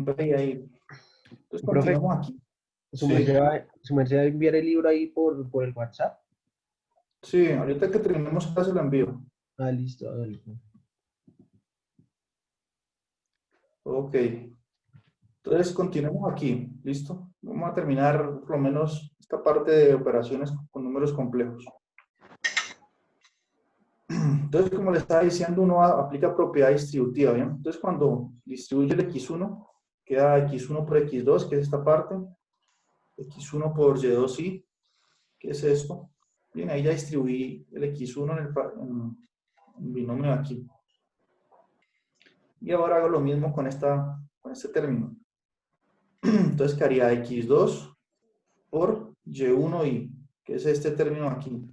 Ve ahí. Entonces Profe, continuamos aquí. su Sí, merced va a enviar el libro ahí por el WhatsApp. sí, ahorita que terminemos clase lo envío. Ah, listo, hágale. Ok. Entonces continuemos aquí. ¿Listo? Vamos a terminar por lo menos esta parte de operaciones con números complejos. Entonces, como le estaba diciendo, uno aplica propiedad distributiva, ¿bien? Entonces, cuando distribuye el x1, queda x1 por x2, que es esta parte, x1 por y2i, que es esto. Bien, ahí ya distribuí el x1 en binomio aquí. Y ahora hago lo mismo con este término. Entonces quedaría x2 por y1i, que es este término aquí.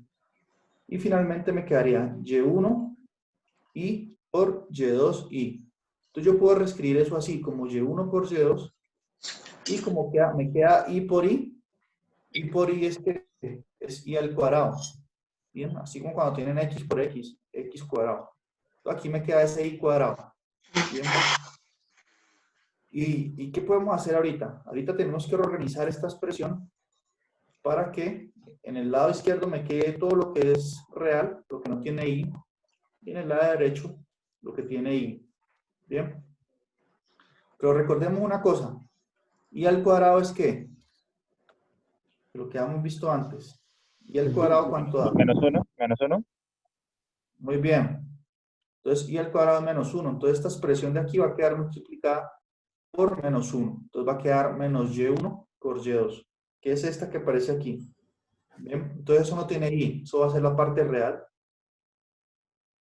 Y finalmente me quedaría y1i por y2i. Entonces yo puedo reescribir eso así, como y1 por y2, y como me queda i por i es i al cuadrado. Bien, así como cuando tienen x por x cuadrado. Entonces aquí me queda ese i cuadrado. Bien. ¿Y qué podemos hacer ahorita? Ahorita tenemos que reorganizar esta expresión para que en el lado izquierdo me quede todo lo que es real, lo que no tiene i, y en el lado derecho lo que tiene i. Bien. Pero recordemos una cosa. I al cuadrado es ¿qué? Lo que hemos visto antes. ¿Y al cuadrado cuánto da? Menos uno. Muy bien. Entonces, i al cuadrado es menos 1. Entonces, esta expresión de aquí va a quedar multiplicada por menos 1. Entonces, va a quedar menos y1 por y2, que es esta que aparece aquí. Bien. Entonces, eso no tiene i. Eso va a ser la parte real.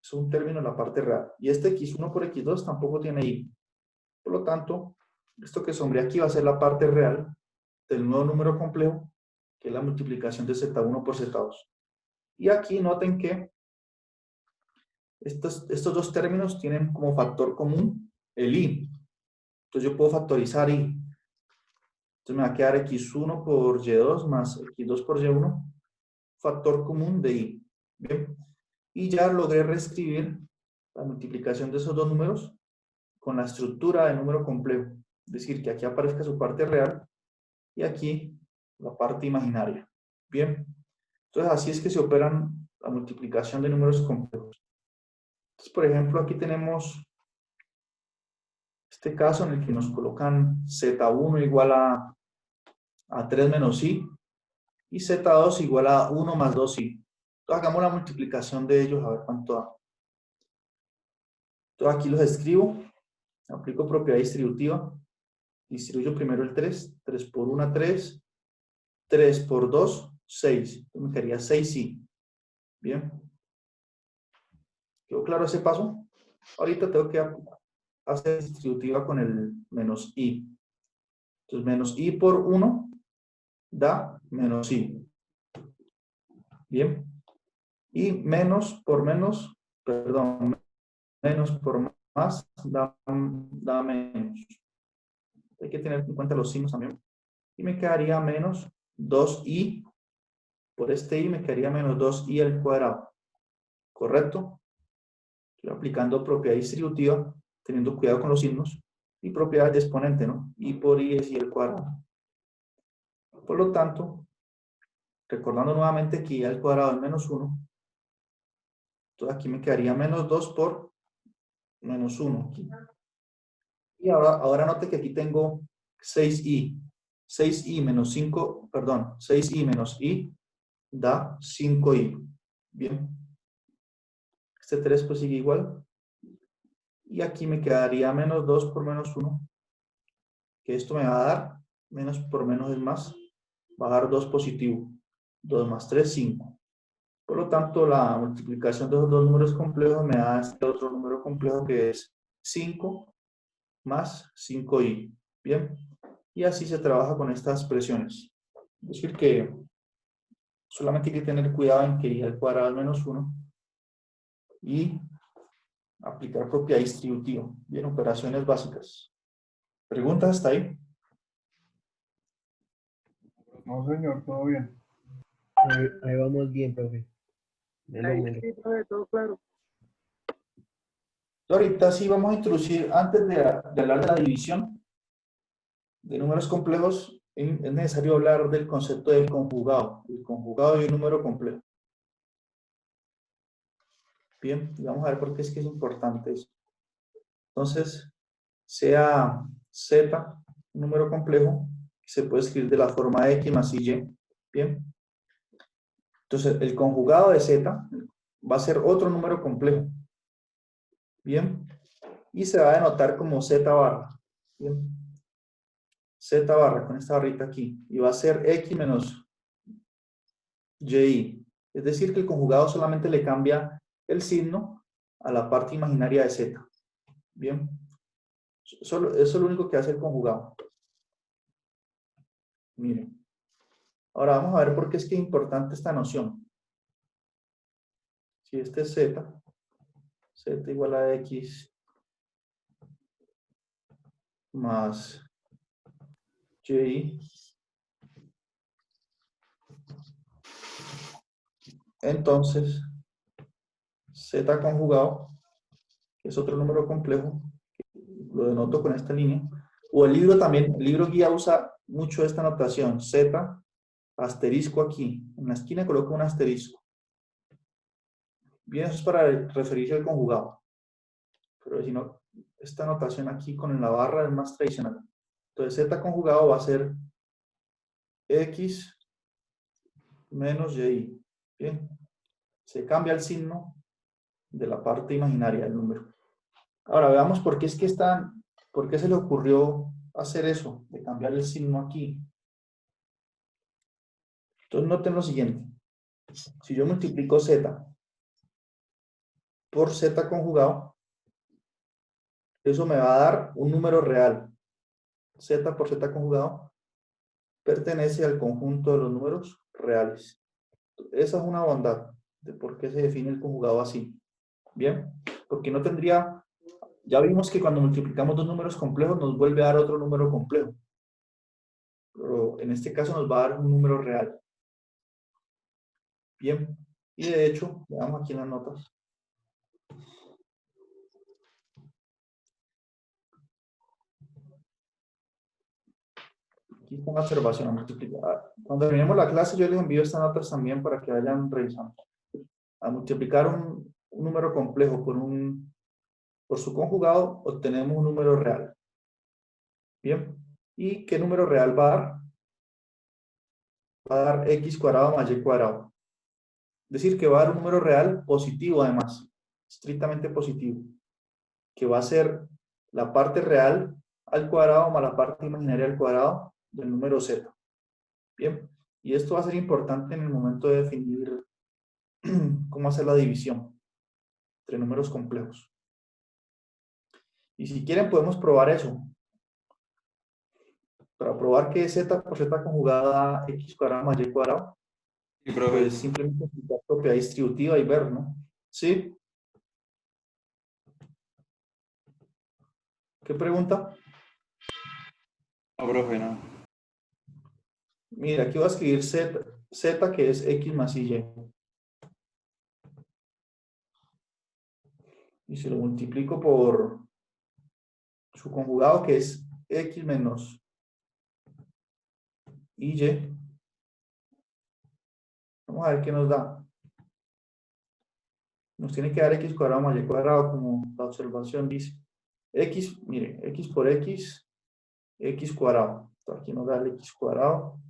Es un término en la parte real. Y este x1 por x2 tampoco tiene i. Por lo tanto, esto que sombrea aquí va a ser la parte real del nuevo número complejo, que es la multiplicación de z1 por z2. Y aquí noten que estos dos términos tienen como factor común el i. Entonces yo puedo factorizar i. Entonces me va a quedar x1 por y2 más x2 por y1, factor común de i. Bien. Y ya logré reescribir la multiplicación de esos dos números con la estructura de número complejo. Es decir, que aquí aparezca su parte real y aquí la parte imaginaria. Bien. Entonces así es que se operan la multiplicación de números complejos. Entonces, por ejemplo, aquí tenemos este caso en el que nos colocan z1 igual a 3 menos i y z2 igual a 1 más 2i. Entonces hagamos la multiplicación de ellos a ver cuánto da. Entonces aquí los escribo, aplico propiedad distributiva, distribuyo primero el 3, 3 por 1, 3, 3 por 2, 6. Entonces me quedaría 6i. Bien. ¿Quedó claro ese paso? Ahorita tengo que hacer distributiva con el menos i. Entonces menos i por 1 da menos i. Bien. Y menos por menos, perdón, menos por más da menos. Hay que tener en cuenta los signos también. Y me quedaría menos 2i. Por este i me quedaría menos 2i al cuadrado. ¿Correcto? Estoy aplicando propiedad distributiva, teniendo cuidado con los signos. Y propiedad de exponente, ¿no? I por i es i al cuadrado. Por lo tanto, recordando nuevamente que i al cuadrado es menos 1, entonces aquí me quedaría menos 2 por menos 1. Y ahora note que aquí tengo 6i. 6i menos 5, perdón, 6i menos i da 5i. Bien. Este 3 pues sigue igual. Y aquí me quedaría menos 2 por menos 1. Que esto me va a dar, menos por menos es más, va a dar 2 positivo. 2 más 3, 5. Por lo tanto, la multiplicación de esos dos números complejos me da este otro número complejo que es 5 más 5i. Bien. Y así se trabaja con estas expresiones. Es decir que solamente hay que tener cuidado en que i al cuadrado es menos 1 y aplicar propiedad distributiva. Bien, operaciones básicas. ¿Preguntas hasta ahí? No, señor, todo bien. Ahí vamos bien, profe. Melo, Ahí melo. sí, profe, todo claro. Ahorita sí vamos a introducir, antes de hablar de la división, de números complejos, es necesario hablar del concepto del conjugado. El conjugado de un número complejo. Bien, y vamos a ver por qué es que es importante eso. Entonces, sea z un número complejo, se puede escribir de la forma x más y. Bien. Entonces, el conjugado de z va a ser otro número complejo. Bien. Y se va a denotar como z barra. Bien. Z barra con esta barrita aquí. Y va a ser x menos y. Es decir, que el conjugado solamente le cambia el signo a la parte imaginaria de z. Bien. Eso es lo único que hace el conjugado. Miren. Ahora vamos a ver por qué es que es importante esta noción. Si este es z, z igual a x más y, entonces z conjugado, que es otro número complejo, lo denoto con esta línea, o el libro también, el libro guía usa mucho esta notación, z, asterisco aquí, en la esquina coloco un asterisco. Bien, eso es para referirse al conjugado, pero si no, esta notación aquí con la barra es más tradicional. Entonces z conjugado va a ser x menos y. Bien, se cambia el signo de la parte imaginaria del número. Ahora veamos por qué es que por qué se le ocurrió hacer eso, de cambiar el signo aquí. Entonces noten lo siguiente. Si yo multiplico z por z conjugado, eso me va a dar un número real. Z por z conjugado pertenece al conjunto de los números reales. Esa es una bondad de por qué se define el conjugado así. Bien, porque no tendría, ya vimos que cuando multiplicamos dos números complejos nos vuelve a dar otro número complejo. Pero en este caso nos va a dar un número real. Bien, y de hecho, veamos aquí en las notas. Aquí está una observación. Cuando terminemos la clase, yo les envío estas notas también para que vayan revisando. Al multiplicar un número complejo por su conjugado, obtenemos un número real. Bien, ¿y qué número real va a dar? Va a dar x cuadrado más y cuadrado. Es decir, que va a dar un número real positivo además, estrictamente positivo, que va a ser la parte real al cuadrado más la parte imaginaria al cuadrado del número z. Bien, y esto va a ser importante en el momento de definir cómo hacer la división entre números complejos. Y si quieren podemos probar eso. Para probar que z por z conjugada da x cuadrado más y cuadrado, Sí, profe. pues simplemente aplicar propiedad distributiva y ver, ¿no? ¿Sí? ¿Qué pregunta? No, profe, no. Mira, aquí voy a escribir z que es x más y. Y si lo multiplico por su conjugado que es x menos y. Vamos a ver qué nos da. Nos tiene que dar x cuadrado más y cuadrado como la observación dice. X, mire, x por x, x cuadrado. Entonces aquí nos da el x cuadrado.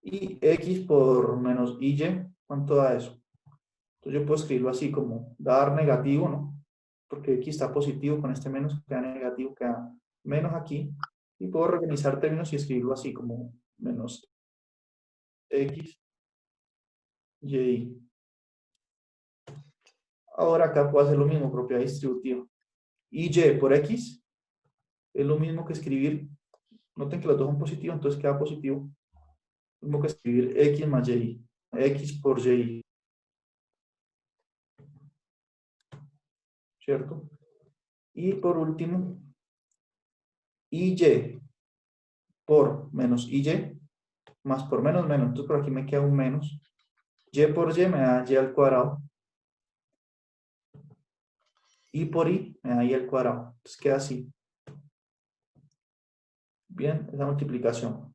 Y x por menos y, ¿cuánto da eso? Entonces yo puedo escribirlo así como dar negativo, ¿no? Porque x está positivo, con este menos queda negativo, queda menos aquí. Y puedo reorganizar términos y escribirlo así como menos x, y. Ahora acá puedo hacer lo mismo, propiedad distributiva. Y por x es lo mismo que escribir, noten que los dos son positivos, entonces queda positivo. Lo mismo que escribir x más y, x por y. ¿Cierto? Y por último, y por menos y, más por menos, menos. Entonces por aquí me queda un menos. Y por y me da y al cuadrado. Y por y me da y al cuadrado. Entonces queda así. Bien, esa multiplicación.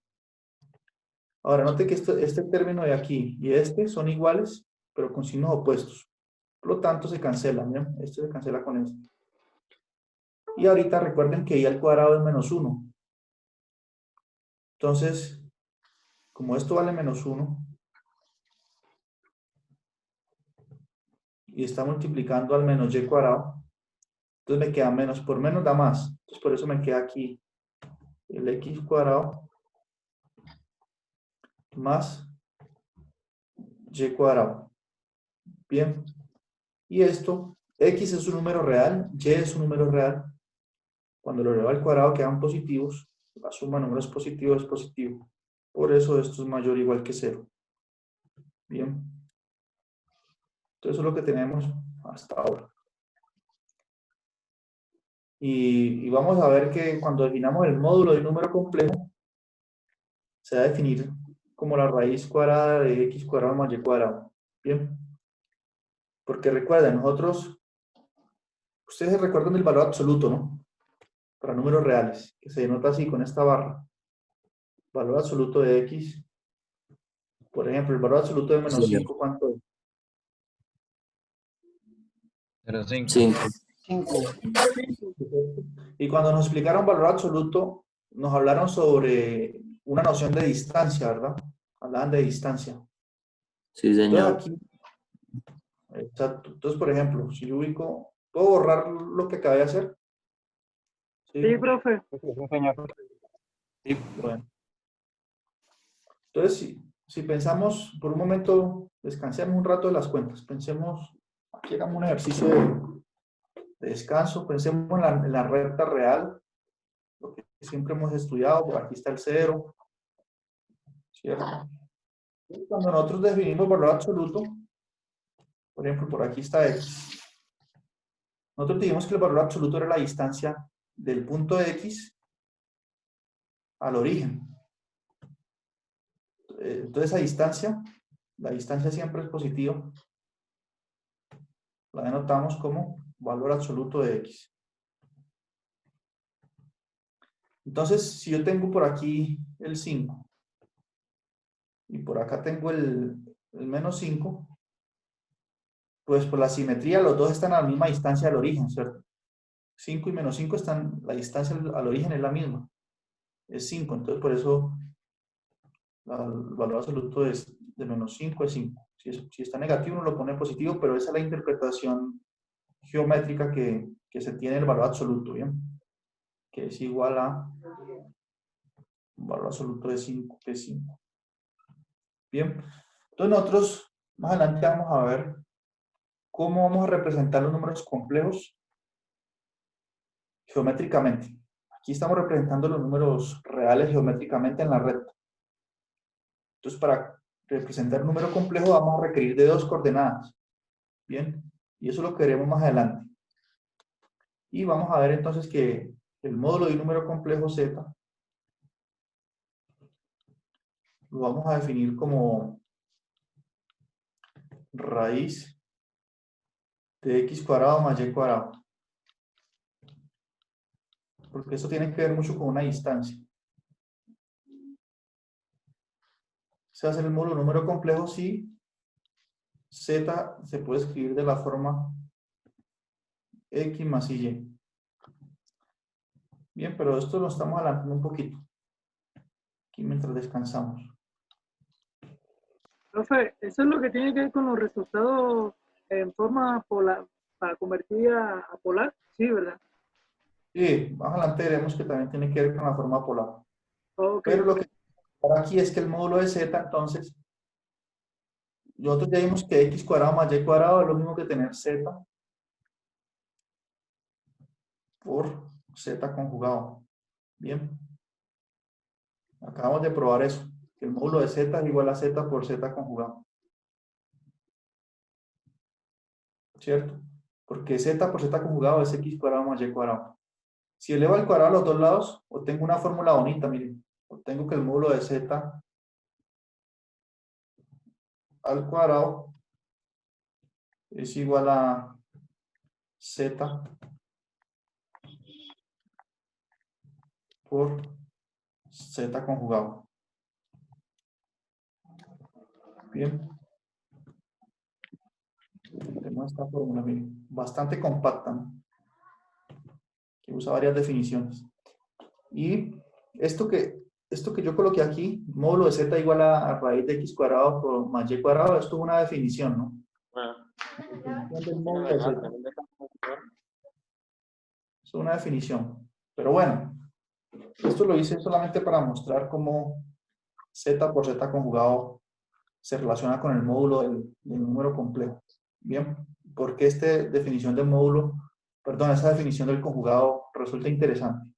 Ahora, note que este término de aquí y este son iguales, pero con signos opuestos. Por lo tanto, se cancelan, ¿bien? Este se cancela con este. Y ahorita recuerden que y al cuadrado es menos 1. Entonces, como esto vale menos 1, y está multiplicando al menos y cuadrado, entonces me queda menos por menos da más. Entonces, por eso me queda aquí el x cuadrado más y cuadrado. Bien. Y esto, x es un número real, y es un número real. Cuando lo elevo al cuadrado quedan positivos. La suma de números positivos es positivo. Por eso esto es mayor o igual que 0. Bien. Entonces eso es lo que tenemos hasta ahora. Y vamos a ver que cuando definamos el módulo de un número complejo, se va a definir como la raíz cuadrada de x cuadrado más y cuadrado. Bien. Porque recuerden, ustedes recuerdan el valor absoluto, ¿no? Para números reales, que se denota así con esta barra. Valor absoluto de x. Por ejemplo, el valor absoluto de menos 5, ¿cuánto es? 5. 5. Y cuando nos explicaron valor absoluto, nos hablaron sobre una noción de distancia, ¿verdad? Hablaban de distancia. Sí, Entonces señor. aquí, exacto. Entonces, por ejemplo, si yo ubico, ¿puedo borrar lo que acabé de hacer? Sí, profe. Sí. Bueno. Entonces, si pensamos, por un momento, descansemos un rato de las cuentas, pensemos, aquí hagamos un ejercicio de descanso, pensemos en la recta real, lo que siempre hemos estudiado, por aquí está el 0, ¿cierto? Cuando nosotros definimos valor absoluto, por ejemplo, por aquí está x, nosotros dijimos que el valor absoluto era la distancia del punto de x al origen. Entonces, la distancia siempre es positiva, la denotamos como valor absoluto de x. Entonces, si yo tengo por aquí el 5 y por acá tengo el menos 5, pues por la simetría los dos están a la misma distancia del origen, ¿cierto? 5 y menos 5 están, la distancia al origen es la misma, es 5, entonces por eso el valor absoluto de menos 5 es 5. Si está negativo uno lo pone positivo, pero esa es la interpretación geométrica que se tiene del valor absoluto, ¿bien? Que es igual a un valor absoluto de 5, que es 5. Bien, entonces nosotros más adelante vamos a ver cómo vamos a representar los números complejos geométricamente. Aquí estamos representando los números reales geométricamente en la recta. Entonces, para representar un número complejo vamos a requerir de dos coordenadas. Bien, y eso lo veremos más adelante. Y vamos a ver entonces que el módulo de un número complejo z lo vamos a definir como raíz de x cuadrado más y cuadrado. Porque eso tiene que ver mucho con una distancia. Se hace el módulo número complejo si z se puede escribir de la forma x más y. Bien, pero esto lo estamos adelantando un poquito. Aquí mientras descansamos. Profe, eso es lo que tiene que ver con los resultados en forma polar, para convertir a polar. Sí, ¿verdad? Sí, más adelante veremos que también tiene que ver con la forma polar. Ok. Pero lo que aquí es que el módulo de z, entonces, nosotros ya vimos que x cuadrado más y cuadrado es lo mismo que tener z por z conjugado. Bien. Acabamos de probar eso, que el módulo de z es igual a z por z conjugado. ¿Cierto? Porque z por z conjugado es x cuadrado más y cuadrado. Si elevo al cuadrado a los dos lados, obtengo una fórmula bonita, miren. Obtengo que el módulo de z al cuadrado es igual a z por Z conjugado. Bien. Tenemos esta fórmula, miren, bastante compacta, ¿no? Que usa varias definiciones. Y esto que yo coloqué aquí, módulo de Z igual a raíz de X cuadrado por más Y cuadrado, esto es una definición, ¿no? La definición del módulo de Z. Es una definición. Pero bueno, esto lo hice solamente para mostrar cómo Z por Z conjugado se relaciona con el módulo del número complejo. Bien, porque esta definición del módulo, perdón, esa definición del conjugado resulta interesante.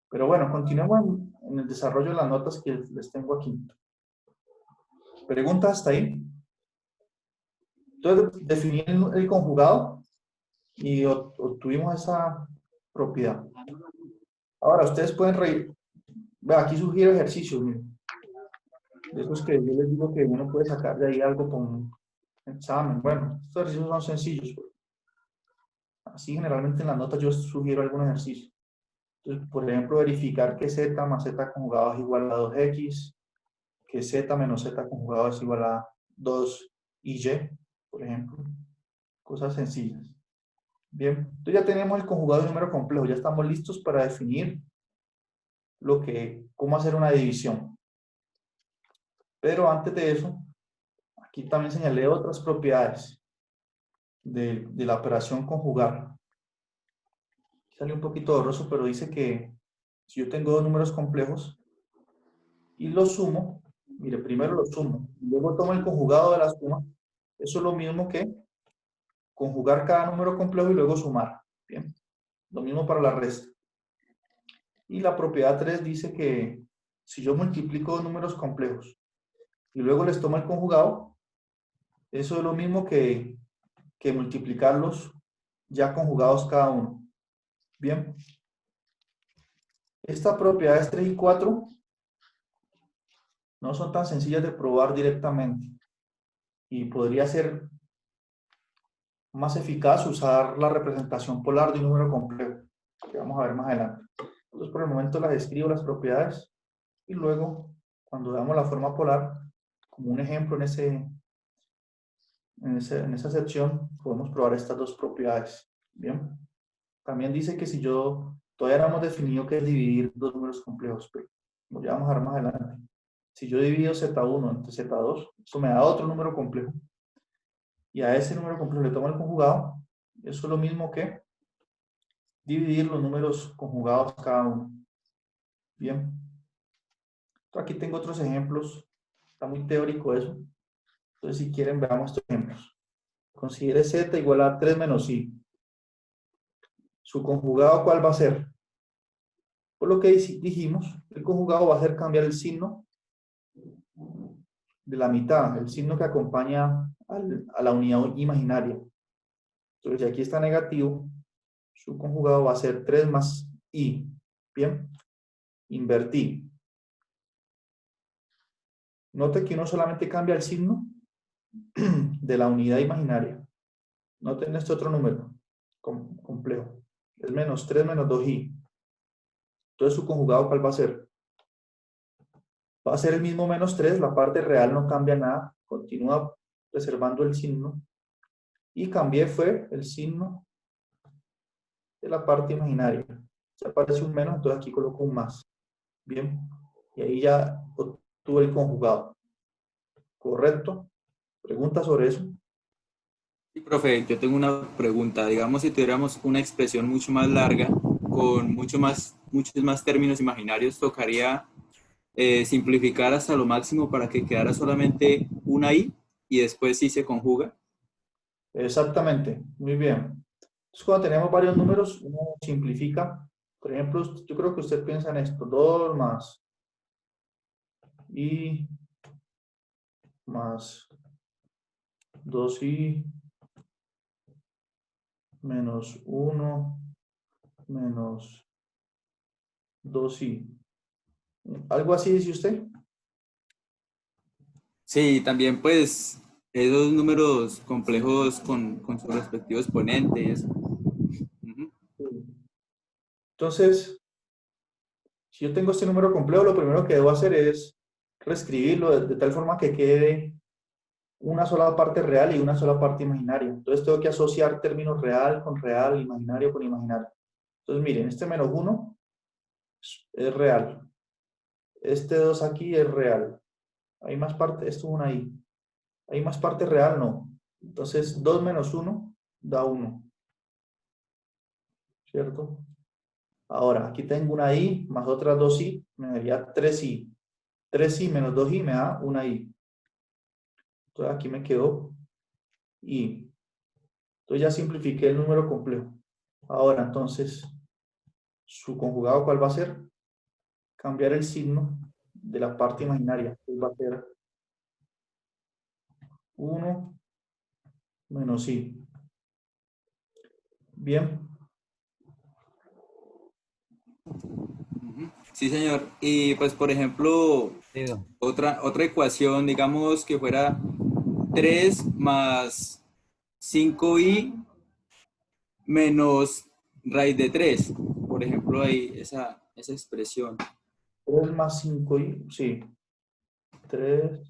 Pero bueno, continuemos en el desarrollo de las notas que les tengo aquí. ¿Preguntas hasta ahí? Entonces, definí el conjugado y obtuvimos esa propiedad. Ahora, ustedes pueden reír. Vea, aquí sugiero ejercicios, miren. De esos que yo les digo que uno puede sacar de ahí algo con un examen. Bueno, estos ejercicios son sencillos. Así, generalmente en las notas yo sugiero algún ejercicio. Entonces, por ejemplo, verificar que Z más Z conjugado es igual a 2X, que Z menos Z conjugado es igual a 2Y, por ejemplo. Cosas sencillas. Bien, entonces ya tenemos el conjugado de número complejo, ya estamos listos para definir cómo hacer una división. Pero antes de eso, aquí también señalé otras propiedades de la operación conjugar. Sale un poquito borroso, pero dice que si yo tengo dos números complejos y los sumo, mire, primero los sumo, luego tomo el conjugado de la suma, eso es lo mismo que conjugar cada número complejo y luego sumar. Bien, lo mismo para la resta. Y la propiedad 3 dice que si yo multiplico dos números complejos y luego les tomo el conjugado, eso es lo mismo que multiplicarlos ya conjugados cada uno. Bien. Estas propiedades 3 y 4 no son tan sencillas de probar directamente y podría ser más eficaz usar la representación polar de un número complejo, que vamos a ver más adelante. Entonces, por el momento las escribo las propiedades y luego, cuando damos la forma polar, como un ejemplo en esa sección, podemos probar estas dos propiedades. Bien. También dice que si todavía no hemos definido qué es dividir dos números complejos, pero lo vamos a ver más adelante. Si yo divido Z1 entre Z2, eso me da otro número complejo. Y a ese número complejo le tomo el conjugado. Eso es lo mismo que dividir los números conjugados cada uno. Bien. Entonces, aquí tengo otros ejemplos. Está muy teórico eso. Entonces, si quieren, veamos estos ejemplos. Considere Z igual a 3 menos I. ¿Su conjugado cuál va a ser? Por lo que dijimos, el conjugado va a hacer cambiar el signo de la mitad, el signo que acompaña a la unidad imaginaria. Entonces, si aquí está negativo, su conjugado va a ser 3 más I. Bien, invertí. Note que uno solamente cambia el signo de la unidad imaginaria. Noten este otro número complejo. Es menos 3 menos 2i. Entonces, su conjugado, ¿cuál va a ser? Va a ser el mismo menos 3, la parte real no cambia nada, continúa preservando el signo. Y cambié fue el signo de la parte imaginaria. Si aparece un menos, entonces aquí coloco un más. Bien, y ahí ya obtuve el conjugado. ¿Correcto? ¿Preguntas sobre eso? Sí, profe, yo tengo una pregunta. Digamos, si tuviéramos una expresión mucho más larga, con muchos más términos imaginarios, tocaría simplificar hasta lo máximo para que quedara solamente una I y después sí se conjuga. Exactamente, muy bien. Entonces, cuando tenemos varios números, uno simplifica. Por ejemplo, yo creo que usted piensa en esto, 2 más I más 2i menos 1 menos 2i. ¿Algo así dice usted? Sí, también pues esos números complejos con su respectivo exponente y eso. Ujú. Entonces, Si yo tengo este número complejo, lo primero que debo hacer es reescribirlo de tal forma que quede una sola parte real y una sola parte imaginaria. Entonces tengo que asociar términos real con real, imaginario con imaginario. Entonces miren, este menos 1 es real. Este 2 aquí es real. Hay más parte, esto es una I. ¿Hay más parte real? No. Entonces 2 menos 1 da 1. ¿Cierto? Ahora, aquí tengo una I más otras 2 I, me daría 3I. 3I menos 2I me da una I. Entonces aquí me quedó I. Entonces ya simplifiqué el número complejo. Ahora, entonces, ¿su conjugado cuál va a ser? Cambiar el signo de la parte imaginaria. Entonces va a ser 1 menos I. Bien. Ujú. Sí, señor. Y pues, por ejemplo, otra ecuación, digamos que fuera 3 más 5i menos raíz de 3. Por ejemplo, ahí esa expresión. 3 más 5I, sí. 3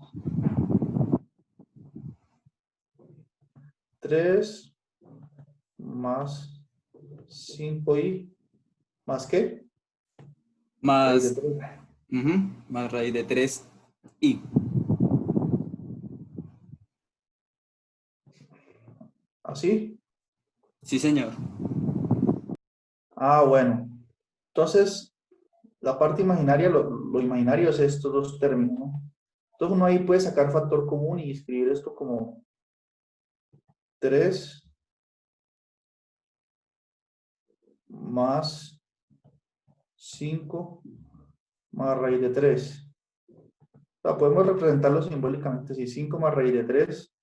más 5i, ¿más qué? Raíz de Más, 3. más raíz de 3i. ¿Así? Sí, señor. Ah, bueno. Entonces, la parte imaginaria, lo imaginario es estos dos términos, ¿no? Entonces uno ahí puede sacar factor común y escribir esto como 3 más 5 más raíz de 3. O sea, podemos representarlo simbólicamente, si 5 más raíz de 3,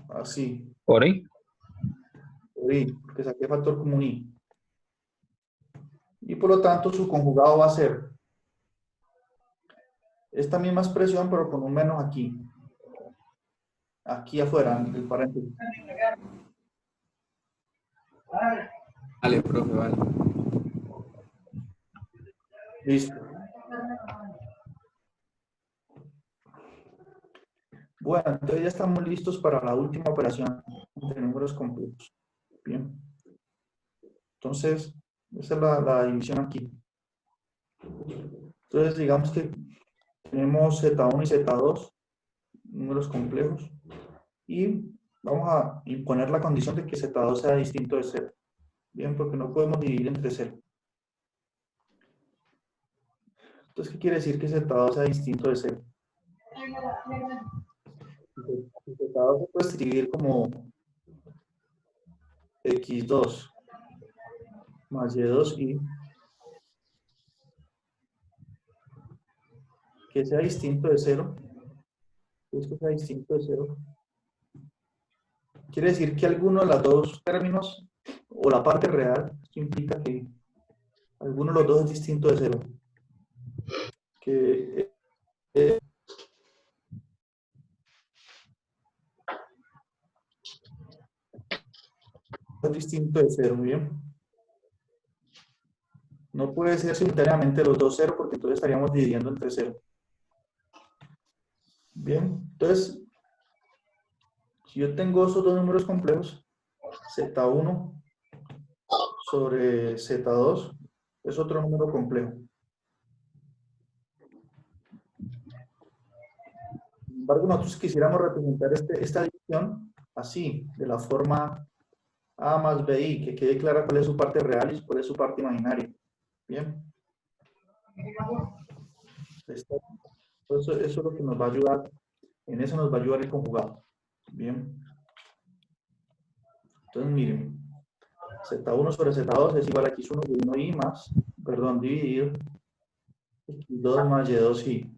así, Por ahí. por I, porque saqué factor común I. Y por lo tanto su conjugado va a ser esta misma expresión, pero con un menos aquí. Aquí afuera, en el paréntesis. Vale, profe, vale. Listo. Bueno, entonces ya estamos listos para la última operación de números complejos. Bien. Entonces, esa es la división aquí. Entonces, digamos que tenemos Z1 y Z2, números complejos, y vamos a imponer la condición de que Z2 sea distinto de 0. Bien, porque no podemos dividir entre 0. Entonces, ¿qué quiere decir que Z2 sea distinto de 0? Z2 se puede escribir como X2 más Y2i, que sea distinto de 0. Esto sea distinto de 0. Quiere decir que alguno de los dos términos o la parte real, esto implica que alguno de los dos es distinto de 0. Que es distinto de 0, muy bien. No puede ser simultáneamente los dos 0 porque entonces estaríamos dividiendo entre 0. Bien, entonces, si yo tengo esos dos números complejos, Z1 sobre Z2 es otro número complejo. Sin embargo, nosotros quisiéramos representar esta división así, de la forma A más BI, que quede clara cuál es su parte real y cuál es su parte imaginaria. Bien. Eso es lo que nos va a ayudar, en eso nos va a ayudar el conjugado. Bien. Entonces, miren, Z1 sobre Z2 es igual a X1 y 1i más, perdón, dividido X2 más Y2i.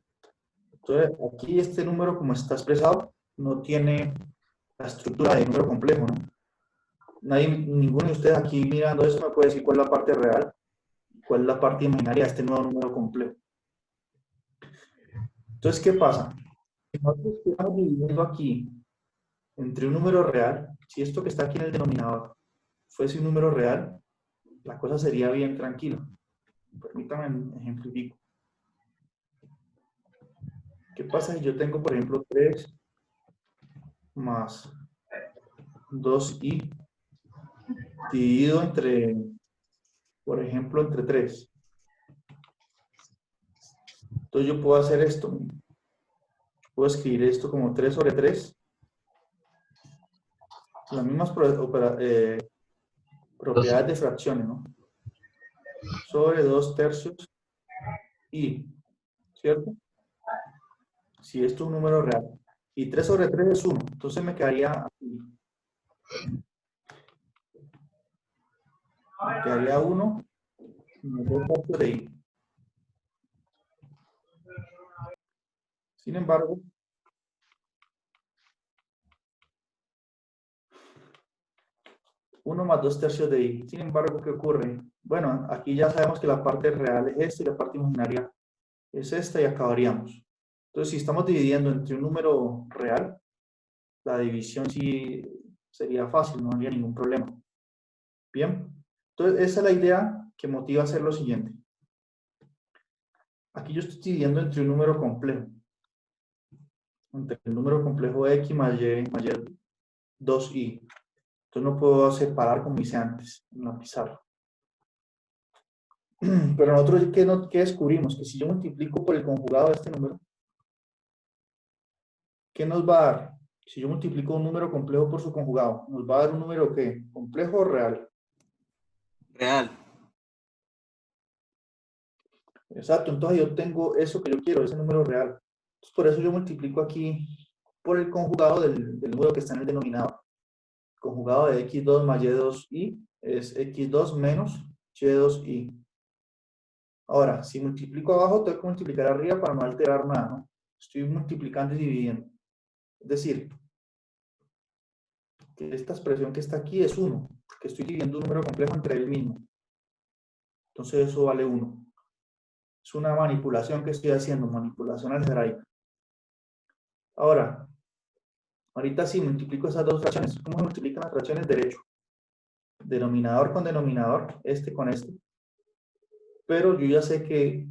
Entonces, aquí este número, como está expresado, no tiene la estructura de número complejo, ¿no? Ninguno de ustedes aquí mirando esto me puede decir cuál es la parte real, cuál es la parte imaginaria de este nuevo número complejo. Entonces, ¿qué pasa? Si nosotros estamos dividiendo aquí entre un número real, si esto que está aquí en el denominador fuese un número real, la cosa sería bien tranquila. Permítanme ejemplifico. ¿Qué pasa si yo tengo, por ejemplo, 3 más 2i dividido entre, por ejemplo, entre 3? Entonces yo puedo hacer esto. Puedo escribir esto como 3 sobre 3. Las mismas propiedades de fracciones, ¿no? Sobre 2 tercios i, ¿cierto? Si esto es un número real. Y 3 sobre 3 es 1. Entonces me quedaría aquí. Me quedaría 1 menos 2 tercios de i. Sin embargo, uno más 2 tercios de i. Sin embargo, ¿qué ocurre? Bueno, aquí ya sabemos que la parte real es esta y la parte imaginaria es esta y acabaríamos. Entonces, si estamos dividiendo entre un número real, la división sí sería fácil, no habría ningún problema. Bien, entonces esa es la idea que motiva a hacer lo siguiente. Aquí yo estoy dividiendo entre un número complejo. Entre el número complejo x más y 2i. Entonces no puedo separar como hice antes en la pizarra. Pero nosotros, ¿qué descubrimos? Que si yo multiplico por el conjugado de este número, ¿qué nos va a dar? Si yo multiplico un número complejo por su conjugado, ¿nos va a dar un número qué? ¿Complejo o real? Real. Exacto, entonces yo tengo eso que yo quiero, ese número real. Entonces, por eso yo multiplico aquí por el conjugado del número que está en el denominador. El conjugado de x2 más y2i es x2 menos y2i. Ahora, si multiplico abajo, tengo que multiplicar arriba para no alterar nada, ¿no? Estoy multiplicando y dividiendo. Es decir, que esta expresión que está aquí es 1, porque estoy dividiendo un número complejo entre él mismo. Entonces eso vale 1. Es una manipulación que estoy haciendo, manipulación algebraica. Ahora, ahorita sí multiplico esas dos fracciones. ¿Cómo se multiplican las fracciones? Derecho. Denominador con denominador, este con este. Pero yo ya sé que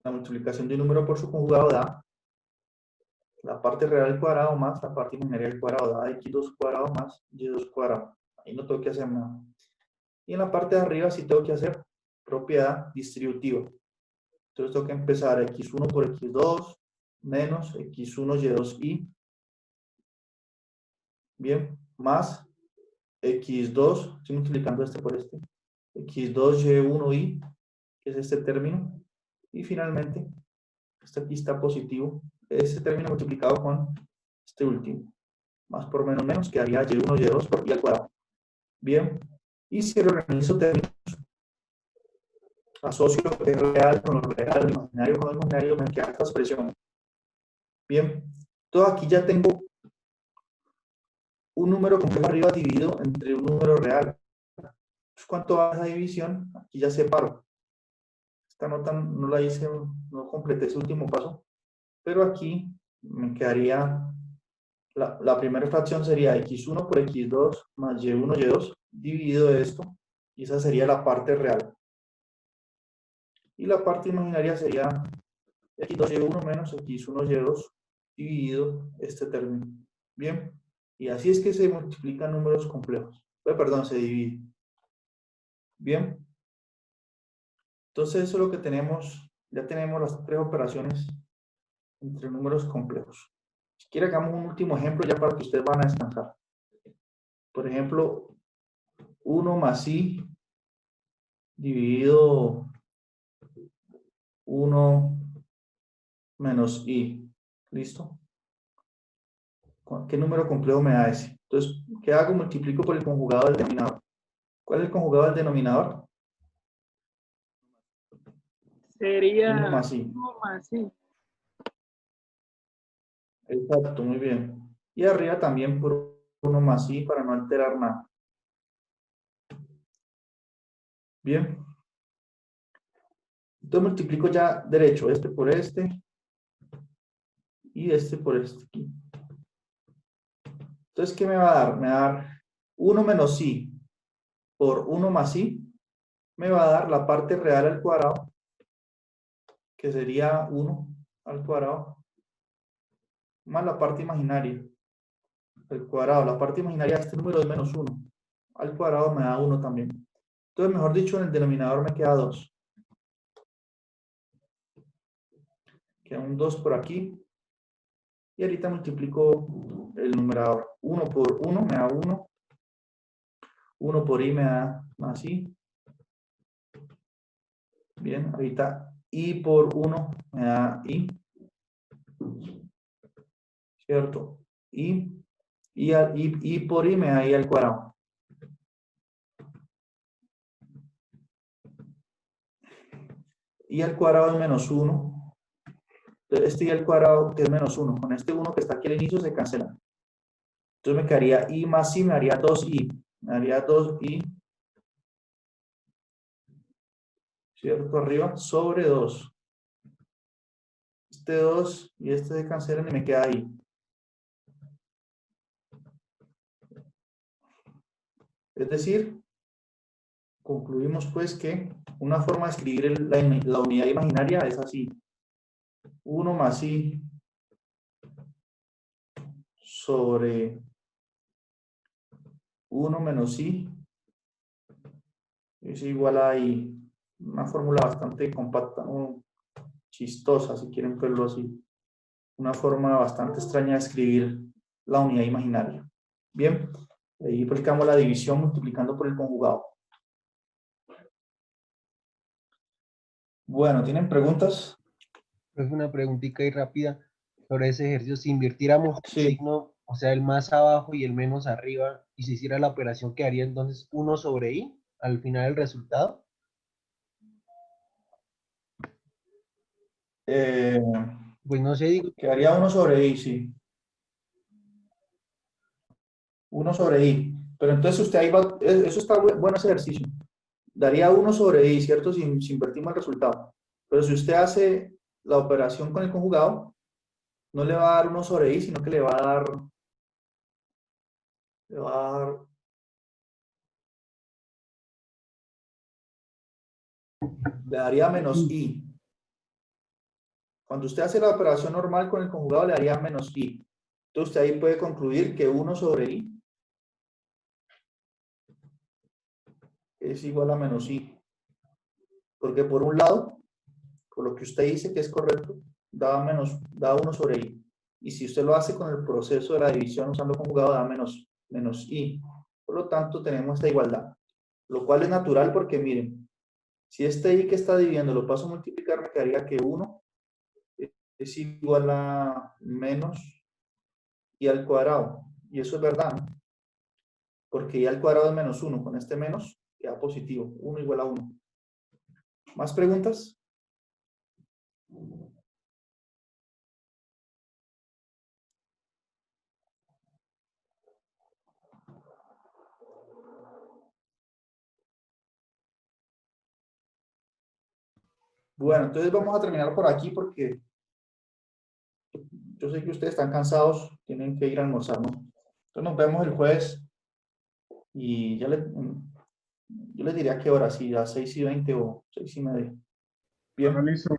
la multiplicación de un número por su conjugado da la parte real al cuadrado más la parte imaginaria al cuadrado, da x2 cuadrado más y2 cuadrado. Ahí no tengo que hacer nada. Y en la parte de arriba sí tengo que hacer propiedad distributiva. Entonces tengo que empezar x1 por x2 menos x1 y2i, bien, más x2, estoy multiplicando este por este, x2 y1i, que es este término, y finalmente, este aquí está positivo, este término multiplicado con este último, más por menos menos, quedaría y1 y2 por i al cuadrado. Bien, y si reorganizo términos, asocio lo que es real con lo real, lo imaginario con lo imaginario, me queda esta expresión. Bien, entonces aquí ya tengo un número complejo arriba dividido entre un número real. Entonces, ¿cuánto va esa división? Aquí ya separo. Esta nota no la hice, no completé ese último paso, pero aquí me quedaría, la primera fracción sería x1 por x2 más y1 y2 dividido de esto, y esa sería la parte real. Y la parte imaginaria sería x2 y1 menos x1 y2 dividido este término. Bien, y así es que se multiplican números complejos. Perdón, se divide. Bien, entonces eso es lo que tenemos, ya tenemos las tres operaciones entre números complejos. Si quiere hagamos un último ejemplo ya para que ustedes van a descansar. Por ejemplo, 1 más i dividido 1 menos i. ¿Listo? ¿Qué número complejo me da ese? Entonces, ¿qué hago? Multiplico por el conjugado del denominador. ¿Cuál es el conjugado del denominador? Sería 1 más i. 1 más i. Exacto, muy bien. Y arriba también por 1 más i para no alterar nada. Bien. Entonces multiplico ya derecho, este por este y este por este aquí. Entonces, ¿qué me va a dar? Me va a dar 1 menos i por 1 más i me va a dar la parte real al cuadrado, que sería 1 al cuadrado, más la parte imaginaria al cuadrado. La parte imaginaria de este número es menos 1. Al cuadrado me da 1 también. Entonces, mejor dicho, en el denominador me queda 2. Queda un 2 por aquí. Y ahorita multiplico el numerador. 1 por 1 me da 1. 1 por i me da más i. Bien, ahorita i por 1 me da i. ¿Cierto? I por i me da i al cuadrado. I al cuadrado es menos 1. Este i al cuadrado que es menos 1. Con este 1 que está aquí al inicio se cancela. Entonces me quedaría i más i, me daría 2i. Me daría 2i, ¿cierto? Arriba, sobre 2. Este 2 y este se cancelan y me queda i. Es decir, concluimos pues que una forma de escribir la unidad imaginaria es así. 1 más i sobre 1 menos i es igual a i. Una fórmula bastante compacta, chistosa, si quieren verlo así. Una forma bastante extraña de escribir la unidad imaginaria. Bien, ahí aplicamos la división multiplicando por el conjugado. Bueno, ¿tienen preguntas? Es una preguntita ahí rápida sobre ese ejercicio. Si invirtiéramos el Sí. signo, o sea, el más abajo y el menos arriba, y se hiciera la operación, quedaría entonces 1 sobre i al final del resultado. Pues no sé, digo, Quedaría 1 sobre i, sí. 1 sobre i. Pero entonces usted ahí va, eso está bueno ese ejercicio. Daría 1 sobre i, ¿cierto? Si invertimos el resultado. Pero si usted hace la operación con el conjugado, no le va a dar 1 sobre i, sino que le va a dar, le daría menos i. Cuando usted hace la operación normal con el conjugado, le daría menos i. Entonces usted ahí puede concluir que 1 sobre i es igual a menos i. Porque por un lado, por lo que usted dice que es correcto, da 1 sobre i. Y si usted lo hace con el proceso de la división usando conjugado, da menos i. Por lo tanto, tenemos esta igualdad. Lo cual es natural porque, miren, si este i que está dividiendo lo paso a multiplicar, me quedaría que 1 es igual a menos i al cuadrado. Y eso es verdad, ¿no? Porque i al cuadrado es menos 1. Con este menos queda positivo. 1 igual a 1. ¿Más preguntas? Bueno, entonces vamos a terminar por aquí porque yo sé que ustedes están cansados, tienen que ir a almorzar, ¿no? Entonces nos vemos el jueves y yo les diría qué hora, si a 6:20 o 6:30. Bien. Bueno, listo.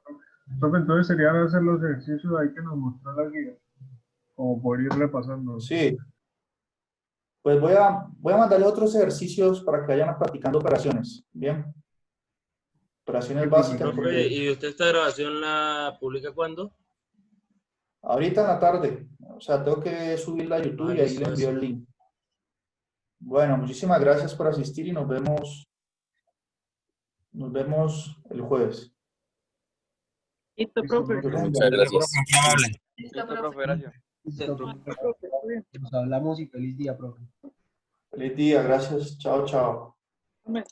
Profe, entonces sería hacer los ejercicios ahí que nos mostró la guía, como por ir repasando. Sí. Pues voy a mandarles otros ejercicios para que vayan practicando operaciones. Bien. Operaciones Sí, profe. básicas. Profe, Porque ¿y usted esta grabación la publica cuándo? ahorita en la tarde, o sea, tengo que subirla a YouTube Ah, y ahí listo, le envío eso. el link. Bueno, muchísimas gracias por asistir y nos vemos el jueves. Listo, Listo, profe. profe. Muchas gracias. Listo, profe, gracias. listo, Ah, profe. profe, está bien. Nos hablamos y feliz día, profe. Feliz día, gracias. Chao, chao. Amén.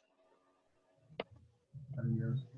Adiós.